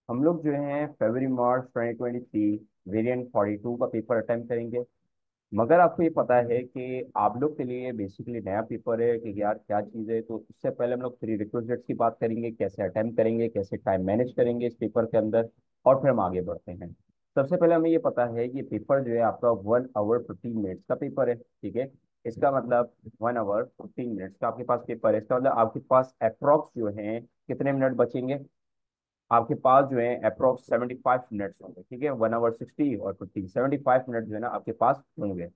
हम लोग जो है फरवरी मार्च 2023 वेरिएंट 42 का पेपर अटेम्प्ट करेंगे। मगर आपको ये पता है कि आप लोग के लिए बेसिकली नया पेपर है कि यार क्या चीज़ है। तो उससे पहले हम लोग प्री रिक्विजिट्स की बात करेंगे, कैसे अटेम्प्ट करेंगे, कैसे टाइम मैनेज करेंगे इस पेपर के अंदर, और फिर हम आगे बढ़ते हैं। सबसे पहले हमें ये पता है कि पेपर जो है आपका 1 आवर 15 मिनट्स का पेपर है, ठीक है। इसका मतलब 1 आवर 15 मिनट्स का आपके पास पेपर है। इसका मतलब आपके पास अप्रोक्स जो है कितने मिनट बचेंगे। आपके पास जो है अप्रोक्स 75 मिनट्स होंगे, ठीक है। 1 आवर 60 और 75 मिनट जो है ना आपके पास होंगे।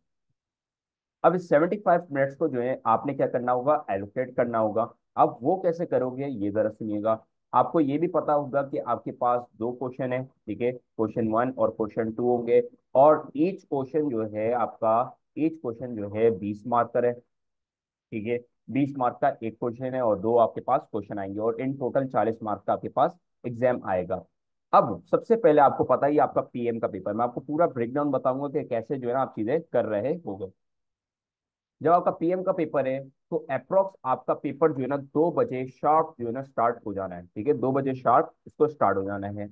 अब इस 75 मिनट्स को जो है आपने क्या करना होगा, एलोकेट करना होगा। अब वो कैसे करोगे ये जरा सुनिएगा। आपको ये भी पता होगा कि आपके पास दो क्वेश्चन है, ठीक है। क्वेश्चन 1 और क्वेश्चन 2 होंगे। और ईच क्वेश्चन जो है आपका, ईच क्वेश्चन जो है 20 मार्क का है, ठीक है। 20 मार्क का एक क्वेश्चन है और दो आपके पास क्वेश्चन आएंगे, और इन टोटल 40 मार्क का आपके पास एग्जाम आएगा। अब सबसे पहले आपको पता ही है आपका पीएम का पेपर, मैं आपको पूरा ब्रेकडाउन बताऊंगा कि कैसे जो है ना आप चीजें कर रहे होगे। जब आपका पीएम का पेपर है तो अप्रोक्स आपका पेपर जो है ना 2 बजे शार्प जो है ना स्टार्ट हो जाना है, ठीक है। 2 बजे शार्प इसको स्टार्ट हो जाना है।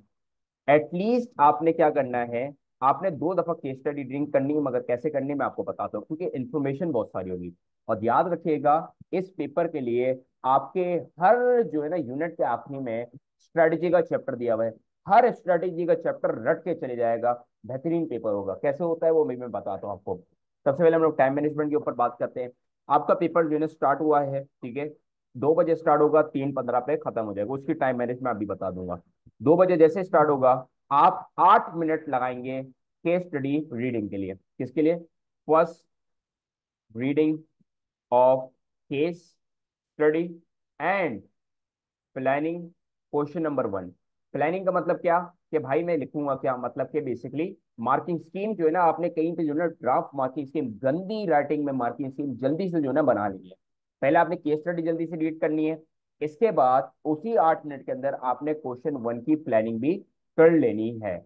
एटलीस्ट आपने क्या करना है, आपने 2 दफा केस स्टडी रीडिंग करनी है, मगर कैसे करनी है मैं आपको बताता हूँ, क्योंकि इन्फॉर्मेशन बहुत सारी होगी। और याद रखिएगा, इस पेपर के लिए आपके हर जो है ना यूनिट के आखिरी में स्ट्रेटेजी का चैप्टर दिया हुआ है। हर स्ट्रेटेजी का चैप्टर रट के चले जाएगा। बेहतरीन पेपर होगा। कैसे होता है वो मैं बताता हूँ आपको। सबसे पहले हम लोग टाइम मैनेजमेंट के ऊपर बात करते हैं। आपका पेपर जो है ना स्टार्ट हुआ है, ठीक है। 2 बजे स्टार्ट होगा, 3:15 पे खत्म हो जाएगा। उसकी टाइम मैनेजमेंट अभी बता दूंगा। 2 बजे जैसे स्टार्ट होगा, आप 8 मिनट लगाएंगे केस स्टडी रीडिंग के लिए। किसके लिए? First reading of case study and planning question number 1। Planning का मतलब क्या, कि भाई मैं लिखूंगा क्या, मतलब कि बेसिकली मार्किंग स्कीम जो है ना आपने कहीं पे जो है ना ड्राफ्ट मार्किंग स्कीम, गंदी राइटिंग में मार्किंग स्कीम जल्दी से जो है ना बना ली है। पहले आपने केस स्टडी जल्दी से रीड करनी है। इसके बाद उसी 8 मिनट के अंदर आपने क्वेश्चन 1 की प्लानिंग भी कर लेनी है।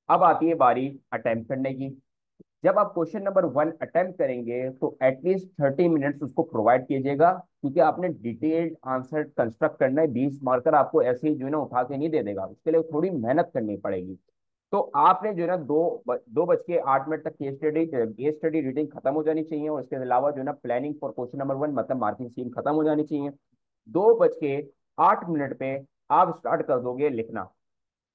अब आती है बारी अटेम्प्ट करने की। जब आप क्वेश्चन नंबर 1 अटेम्प्ट करेंगे तो एटलीस्ट 30 मिनट्स उसको प्रोवाइड कीजिएगा, क्योंकि आपने डिटेल्ड आंसर कंस्ट्रक्ट करना है। 20 मार्कर आपको ऐसे ही जो है ना उठा के नहीं दे देगा, उसके लिए थोड़ी मेहनत करनी पड़ेगी। तो आपने जो है ना 2 बज के 8 मिनट तक केस स्टडी रीडिंग खत्म हो जानी चाहिए, और इसके अलावा जो है ना प्लानिंग फॉर क्वेश्चन नंबर 1 मतलब मार्किंग स्कीम खत्म हो जानी चाहिए। 2 बज के 8 मिनट पे आप स्टार्ट कर दोगे लिखना।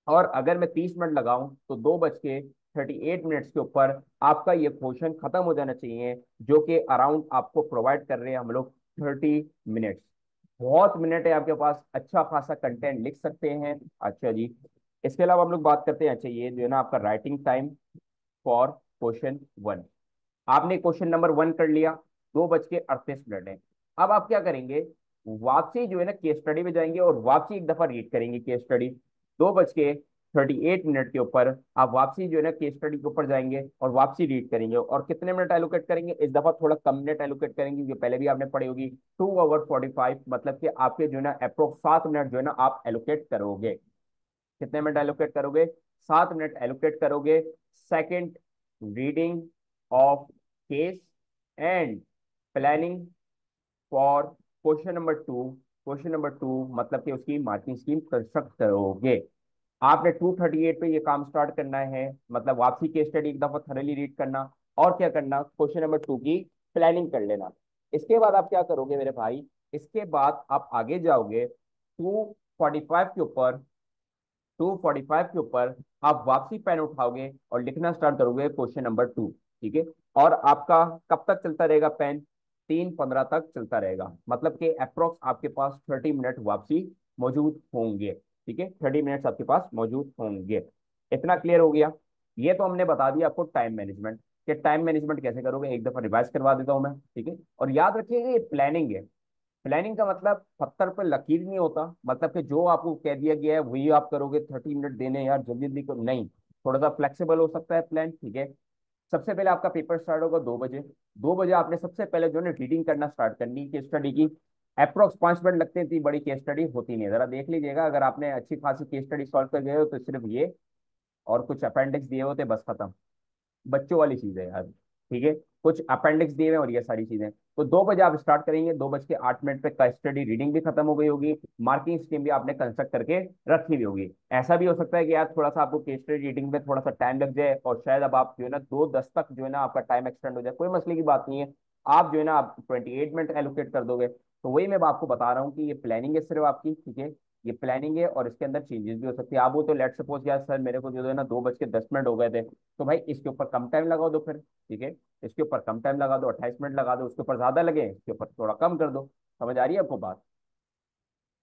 और अगर मैं 30 मिनट लगाऊं तो 2 बज के 38 मिनट्स के ऊपर आपका ये क्वेश्चन खत्म हो जाना चाहिए, जो कि अराउंड आपको प्रोवाइड कर रहे हैं हम लोग 30 मिनट्स। बहुत मिनट है आपके पास, अच्छा खासा कंटेंट लिख सकते हैं। अच्छा जी, इसके अलावा हम लोग बात करते हैं। अच्छा, ये जो है ना आपका राइटिंग टाइम फॉर क्वेश्चन 1। आपने क्वेश्चन नंबर 1 कर लिया। 2 बज के 38 मिनट है। अब आप क्या करेंगे, वापसी जो है ना केस स्टडी में जाएंगे और वापसी एक दफा रीड करेंगे केस स्टडी। 2 बज के 38 मिनट के ऊपर आप वापसी जो है ना केस स्टडी के ऊपर जाएंगे और वापसी रीड करेंगे। और कितने मिनट एलोकेट करेंगे, इस दफा थोड़ा कम मिनट एलोकेट करेंगे, क्योंकि पहले भी आपने पढ़ी होगी। 2 आवर 45, मतलब कि आपके जो है ना अप्रोक्स 7 मिनट जो है ना आप एलोकेट करोगे। कितने मिनट एलोकेट करोगे? 7 मिनट एलोकेट करोगे। Second reading of case and planning for question number 2। Question number 2 मतलब कि उसकी मार्किंग स्कीम कंस्ट्रक्ट करोगे। आपने 2:38 पे ये काम स्टार्ट करना है, मतलब वापसी केस स्टडी एक दफा थरली रीड करना। और क्या करना, क्वेश्चन नंबर 2 की प्लानिंग कर लेना। इसके बाद आप क्या करोगे मेरे भाई, इसके बाद आप आगे जाओगे 2:45 के ऊपर आप वापसी पेन उठाओगे और लिखना स्टार्ट करोगे क्वेश्चन नंबर 2, ठीक है। और आपका कब तक चलता रहेगा पेन? 3:15 तक चलता रहेगा, मतलब कि अप्रोक्स आपके पास 30 मिनट वापसी मौजूद होंगे, ठीक है। 30 मिनट्स आपके पास मौजूद होंगे। इतना क्लियर हो गया। ये तो हमने बता दिया आपको टाइम मैनेजमेंट, कि टाइम मैनेजमेंट कैसे करोगे। एक दफा रिवाइज करवा देता हूं मैं, ठीक है। और याद रखिएगा ये प्लानिंग है। प्लानिंग का मतलब पत्थर पर लकीर नहीं होता, मतलब कि जो आपको कह दिया गया है वही आप करोगे। 30 मिनट देने यार, जल्दी जल्दी करो, नहीं। थोड़ा सा फ्लेक्सिबल हो सकता है प्लान, ठीक है। सबसे पहले आपका पेपर स्टार्ट होगा 2 बजे। 2 बजे आपने सबसे पहले जो है रीडिंग करना स्टार्ट करनी है केस स्टडी की। अप्रोक्स 5 मिनट लगते हैं, इतनी बड़ी केस स्टडी होती नहीं है। जरा देख लीजिएगा, अगर आपने अच्छी खासी केस स्टडी सॉल्व कर गए हो तो सिर्फ ये और कुछ अपेंडिक्स दिए होते, बस खत्म। बच्चों वाली चीज है यार, ठीक है। कुछ अपेंडिक्स दिए हुए हैं और ये सारी चीजें। तो 2 बजे आप स्टार्ट करेंगे, 2:08 पे का स्टडी रीडिंग भी खत्म हो गई होगी, मार्किंग स्कीम भी आपने कंस्ट्रक्ट करके रखी हुई होगी। ऐसा भी हो सकता है कि यार थोड़ा सा आपको केस स्टडी रीडिंग में थोड़ा सा टाइम लग जाए और शायद अब आप जो है ना 2:10 तक जो है ना आपका टाइम एक्सटेंड हो जाए, कोई मसले की बात नहीं है। आप जो है ना आप 28 मिनट एलोकेट कर दोगे। तो वही मैं आपको बता रहा हूँ कि ये प्लानिंग है सिर्फ आपकी, ठीक है। ये प्लानिंग है और इसके अंदर चेंजेस भी हो सकती है। आप वो तो लेट सपोज यार सर मेरे को जो है ना 2:10 हो गए थे, तो भाई इसके ऊपर कम टाइम लगा दो फिर, ठीक है। इसके ऊपर कम टाइम लगा दो, 28 मिनट लगा दो, उसके ऊपर ज्यादा लगे इसके ऊपर थोड़ा कम कर दो। समझ आ रही है आपको बात?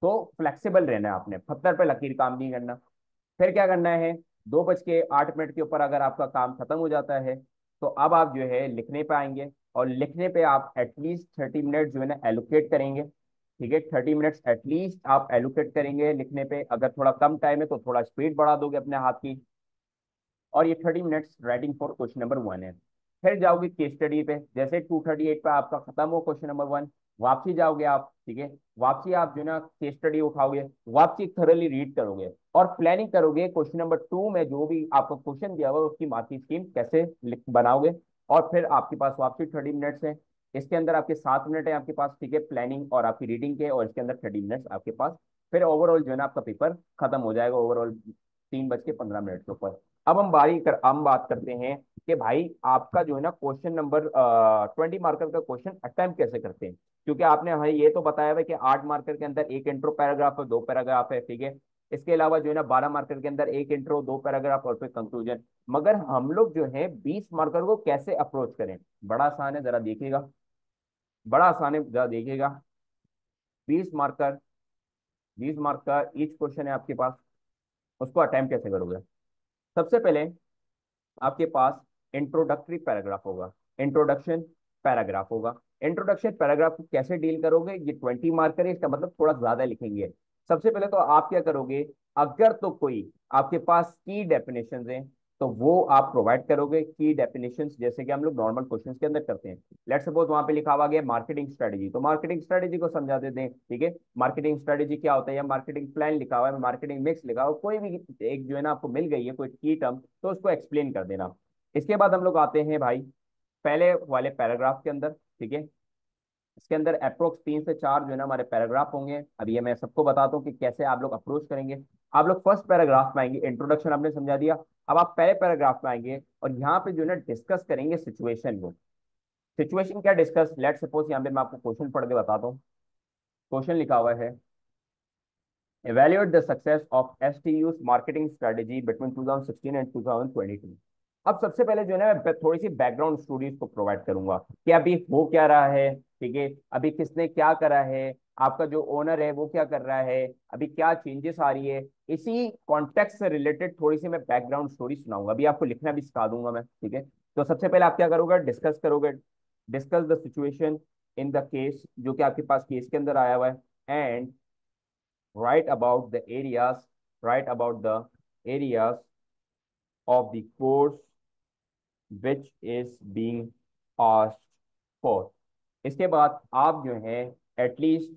तो फ्लेक्सिबल रहना है आपने, पत्थर पे लकीर काम नहीं करना। फिर क्या करना है, 2:08 के ऊपर अगर आपका काम खत्म हो जाता है, तो अब आप जो है लिखने पे आएंगे। और लिखने पे आप एटलीस्ट 30 मिनट जो है ना एलोकेट करेंगे, ठीक है। 30 मिनट्स एटलीस्ट आप एलोकेट करेंगे लिखने पे। अगर थोड़ा कम टाइम है तो थोड़ा स्पीड बढ़ा दोगे अपने हाथ की। और ये 30 minutes writing for question number 1 है। फिर जाओगे केस स्टडी पे, जैसे 2:38 पे आपका खत्म हो क्वेश्चन नंबर 1, वापसी जाओगे आप, ठीक है। वापसी आप जो है ना केस स्टडी उठाओगे, वापसी थोरली रीड करोगे और प्लानिंग करोगे क्वेश्चन नंबर 2 में जो भी आपको क्वेश्चन दिया हुआ है उसकी मार्किंग स्कीम कैसे बनाओगे। और फिर आपके पास वापसी 30 मिनट्स है। इसके अंदर आपके 7 मिनट है आपके पास, ठीक है, प्लानिंग और आपकी रीडिंग के, और इसके अंदर 30 मिनट्स आपके पास। फिर ओवरऑल जो है ना आपका पेपर खत्म हो जाएगा ओवरऑल 3:15 के ऊपर। अब हम बात करते हैं कि भाई आपका जो है ना क्वेश्चन नंबर 20 मार्कर का क्वेश्चन अटेम्प्ट कैसे करते हैं। क्योंकि आपने हमें ये तो बताया हुआ है कि 8 मार्कर के अंदर एक इंट्रो पैराग्राफ और 2 पैराग्राफ है, ठीक है। इसके अलावा जो है ना 12 मार्कर के अंदर एक इंट्रो, 2 पैराग्राफ और फिर कंक्लूजन। मगर हम लोग जो है 20 मार्कर को कैसे अप्रोच करें? बड़ा आसान है, जरा देखिएगा। बड़ा आसान है, जरा देखिएगा। 20 मार्कर, 20 मार्क का ईच क्वेश्चन है आपके पास। उसको अटेम्प्ट कैसे करोगे? सबसे पहले आपके पास इंट्रोडक्टरी पैराग्राफ होगा, इंट्रोडक्शन पैराग्राफ होगा। इंट्रोडक्शन पैराग्राफ को कैसे डील करोगे? ये 20 मार्कर है, इसका मतलब थोड़ा ज्यादा लिखेंगे। सबसे पहले तो आप क्या करोगे, अगर तो कोई आपके पास की डेफिनेशन है तो वो आप प्रोवाइड करोगे। की डेफिनेशंस जैसे कि हम लोग नॉर्मल क्वेश्चंस के अंदर करते हैं। लेट सपोज वहां पे लिखा हुआ गया मार्केटिंग स्ट्रेटेजी, तो मार्केटिंग स्ट्रेटेजी को समझा देते हैं, ठीक है। मार्केटिंग स्ट्रेटेजी क्या होता है, या मार्केटिंग प्लान लिखा हुआ है, मार्केटिंग मिक्स लिखा हुआ है, कोई भी एक जो है ना आपको मिल गई है कोई की टर्म, तो उसको एक्सप्लेन कर देना। इसके बाद हम लोग आते हैं भाई पहले वाले पैराग्राफ के अंदर, ठीक है। इसके अंदर अप्रोक्स 3 से 4 जो है ना हमारे पैराग्राफ होंगे। अब ये मैं सबको बताता हूँ कि कैसे आप लोग अप्रोच करेंगे। आप लोग फर्स्ट पैराग्राफ में आएंगे, इंट्रोडक्शन आपने समझा दिया। अब आप पहले पैराग्राफ में आएंगे और यहाँ पे जो है ना डिस्कस करेंगे सिचुएशन को। सिचुएशन क्या डिस्कस, लेट सपोज यहाँ पे मैं आपको क्वेश्चन पढ़ के बताता हूँ। क्वेश्चन लिखा हुआ है, evaluate the success of STU's marketing strategy between 2016 and 2022। अब सबसे पहले जो है ना मैं थोड़ी सी बैकग्राउंड स्टोरीज को प्रोवाइड करूंगा कि अभी हो क्या रहा है, ठीक है। अभी किसने क्या करा है, आपका जो ओनर है वो क्या कर रहा है, अभी क्या चेंजेस आ रही है। इसी कॉन्टेक्स्ट से रिलेटेड थोड़ी सी मैं बैकग्राउंड स्टोरी सुनाऊंगा। अभी आपको लिखना भी सिखा दूंगा मैं, ठीक है। तो सबसे पहले आप क्या करोगे, डिस्कस करोगे। Discuss the situation in the case, जो कि आपके पास केस के अंदर आया हुआ है। And write about the areas, write about the areas of the course which is being asked for। इसके बाद आप जो है एटलीस्ट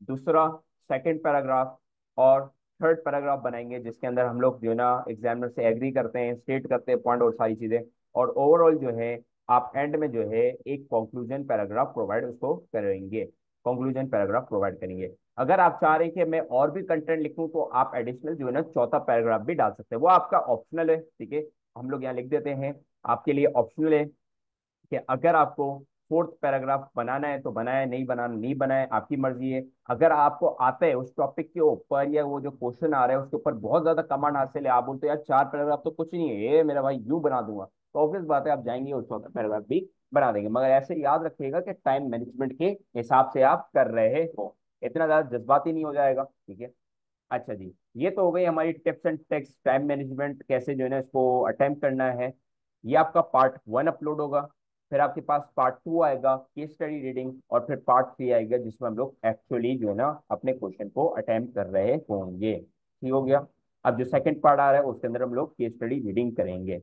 दूसरा, सेकंड पैराग्राफ और थर्ड पैराग्राफ बनाएंगे, जिसके अंदर हम लोग जो है ना एग्जामिनर से एग्री करते हैं, स्टेट करते हैं पॉइंट और सारी चीजें। और ओवरऑल जो है आप एंड में जो है एक कंक्लूजन पैराग्राफ प्रोवाइड उसको करेंगे, कंक्लूजन पैराग्राफ प्रोवाइड करेंगे। अगर आप चाह रहे हैं कि मैं और भी कंटेंट लिखूं तो आप एडिशनल जो है ना चौथा पैराग्राफ भी डाल सकते हैं, वो आपका ऑप्शनल है, ठीक है। हम लोग यहाँ लिख देते हैं, आपके लिए ऑप्शनल है कि अगर आपको फोर्थ पैराग्राफ बनाना है तो बनाए, नहीं बनाना नहीं बनाए, आपकी मर्जी है। अगर आपको आता है उस टॉपिक के ऊपर या वो जो क्वेश्चन आ रहा है उसके ऊपर बहुत ज्यादा कमांड हासिल है, आप बोलते हो यार 4 पैराग्राफ तो कुछ नहीं है, ये मेरा भाई यूं बना दूंगा, तो ऑब्वियस बात है आप जाएंगे और चौथा पैराग्राफ भी बना देंगे। मगर ऐसे याद रखिएगा कि टाइम मैनेजमेंट के हिसाब से आप कर रहे हो, इतना ज्यादा जज्बाती नहीं हो जाएगा, ठीक है। अच्छा जी, ये तो हो गई हमारी tips and tricks, time management कैसे जो है ना इसको अटेम्प्ट करना है। ये आपका पार्ट 1 अपलोड होगा। फिर आपके पास पार्ट 2 आएगा, केस स्टडी रीडिंग, और फिर पार्ट 3 आएगा जिसमें हम लोग एक्चुअली जो है ना अपने क्वेश्चन को अटेम्प्ट कर रहे होंगे। ठीक हो गया। अब जो सेकंड पार्ट आ रहा है उसके अंदर हम लोग केस स्टडी रीडिंग करेंगे।